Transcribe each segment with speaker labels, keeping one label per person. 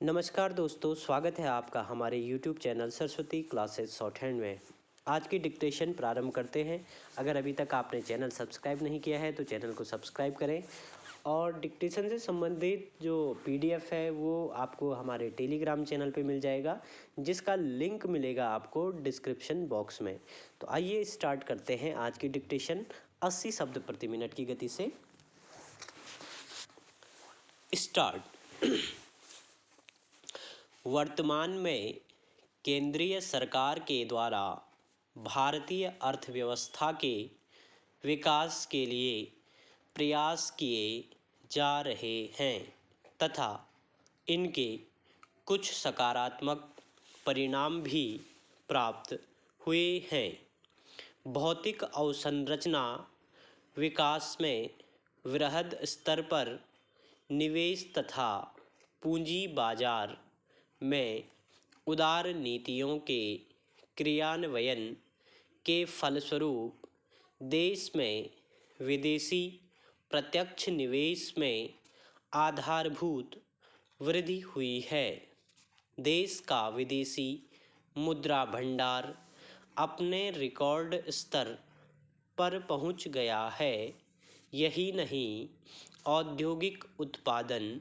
Speaker 1: नमस्कार दोस्तों, स्वागत है आपका हमारे YouTube channel Saraswati classes short hand में। आज की डिक्टेशन प्रारंभ करते हैं। अगर अभी तक आपने चैनल सब्सक्राइब नहीं किया है तो चैनल को सब्सक्राइब करें और डिक्टेशन से संबंधित जो PDF है वो आपको हमारे टेलीग्राम चैनल पे मिल जाएगा, जिसका लिंक मिलेगा आपको डिस्क्रिप्शन बॉक्स में। तो आइए स्टार्ट करते हैं आज की डिक्टेशन 80 शब्द प्रति मिनट की गति से। स्टार्ट। वर्तमान में केंद्रीय सरकार के द्वारा भारतीय अर्थव्यवस्था के विकास के लिए प्रयास किए जा रहे हैं तथा इनके कुछ सकारात्मक परिणाम भी प्राप्त हुए हैं। भौतिक अवसंरचना विकास में वृहद स्तर पर निवेश तथा पूंजी बाजार में उदार नीतियों के क्रियान्वयन के फलस्वरूप देश में विदेशी प्रत्यक्ष निवेश में आधारभूत वृद्धि हुई है। देश का विदेशी मुद्रा भंडार अपने रिकॉर्ड स्तर पर पहुंच गया है। यही नहीं, औद्योगिक उत्पादन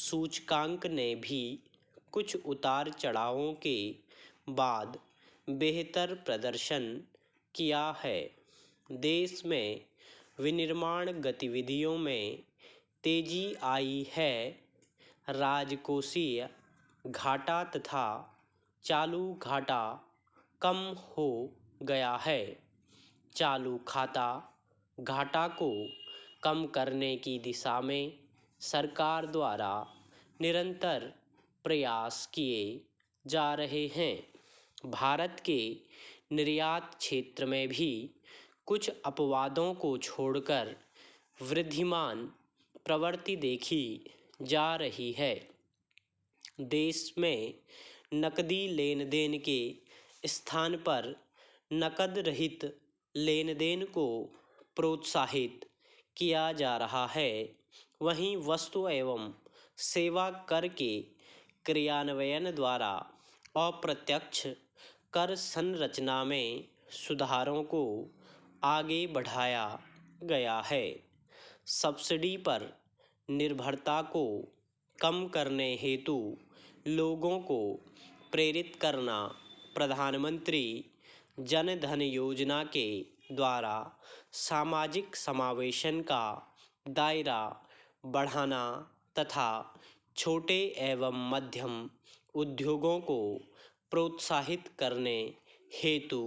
Speaker 1: सूचकांक ने भी कुछ उतार चढ़ावों के बाद बेहतर प्रदर्शन किया है। देश में विनिर्माण गतिविधियों में तेजी आई है। राजकोषीय घाटा तथा चालू घाटा कम हो गया है। चालू खाता घाटा को कम करने की दिशा में सरकार द्वारा निरंतर प्रयास किए जा रहे हैं। भारत के निर्यात क्षेत्र में भी कुछ अपवादों को छोड़कर वृद्धिमान प्रवृत्ति देखी जा रही है। देश में नकदी लेन देन के स्थान पर नकद रहित लेन देन को प्रोत्साहित किया जा रहा है। वहीं वस्तु एवं सेवा कर के क्रियान्वयन द्वारा अप्रत्यक्ष कर संरचना में सुधारों को आगे बढ़ाया गया है। सब्सिडी पर निर्भरता को कम करने हेतु लोगों को प्रेरित करना, प्रधानमंत्री जन धन योजना के द्वारा सामाजिक समावेशन का दायरा बढ़ाना तथा छोटे एवं मध्यम उद्योगों को प्रोत्साहित करने हेतु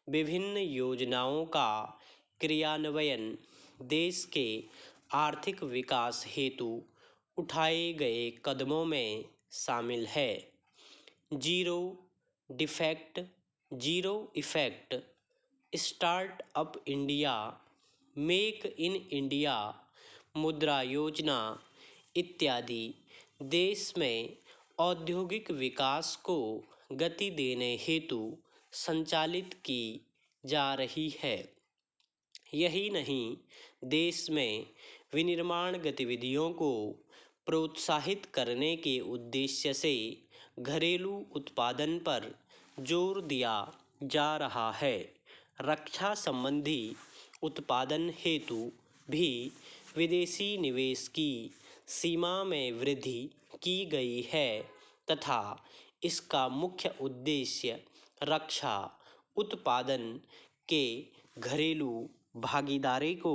Speaker 1: विभिन्न योजनाओं का क्रियान्वयन देश के आर्थिक विकास हेतु उठाए गए कदमों में शामिल है। Zero defect, zero effect, startup India, make in India, मुद्रा योजना इत्यादि देश में औद्योगिक विकास को गति देने हेतु संचालित की जा रही है। यही नहीं, देश में विनिर्माण गतिविधियों को प्रोत्साहित करने के उद्देश्य से घरेलू उत्पादन पर जोर दिया जा रहा है। रक्षा संबंधी उत्पादन हेतु भी विदेशी निवेश की सीमा में वृद्धि की गई है तथा इसका मुख्य उद्देश्य रक्षा उत्पादन के घरेलू भागीदारी को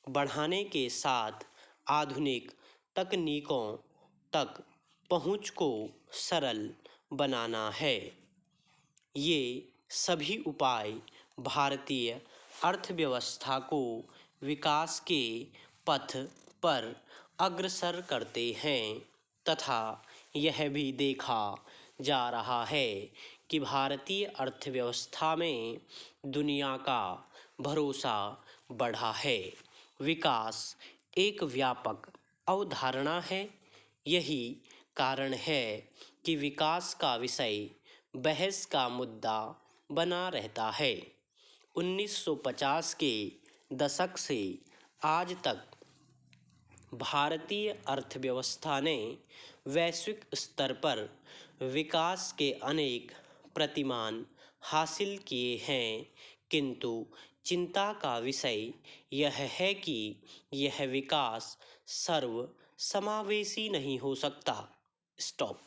Speaker 1: बढ़ाने के साथ आधुनिक तकनीकों तक पहुंच को सरल बनाना है। ये सभी उपाय भारतीय अर्थव्यवस्था को विकास के पथ पर अग्रसर करते हैं तथा यह भी देखा जा रहा है कि भारतीय अर्थव्यवस्था में दुनिया का भरोसा बढ़ा है। विकास एक व्यापक अवधारणा है। यही कारण है कि विकास का विषय बहस का मुद्दा बना रहता है। 1950 के दशक से आज तक भारतीय अर्थव्यवस्था ने वैश्विक स्तर पर विकास के अनेक प्रतिमान हासिल किए हैं, किंतु चिंता का विषय यह है कि यह विकास सर्व समावेशी नहीं हो सकता। स्टॉप।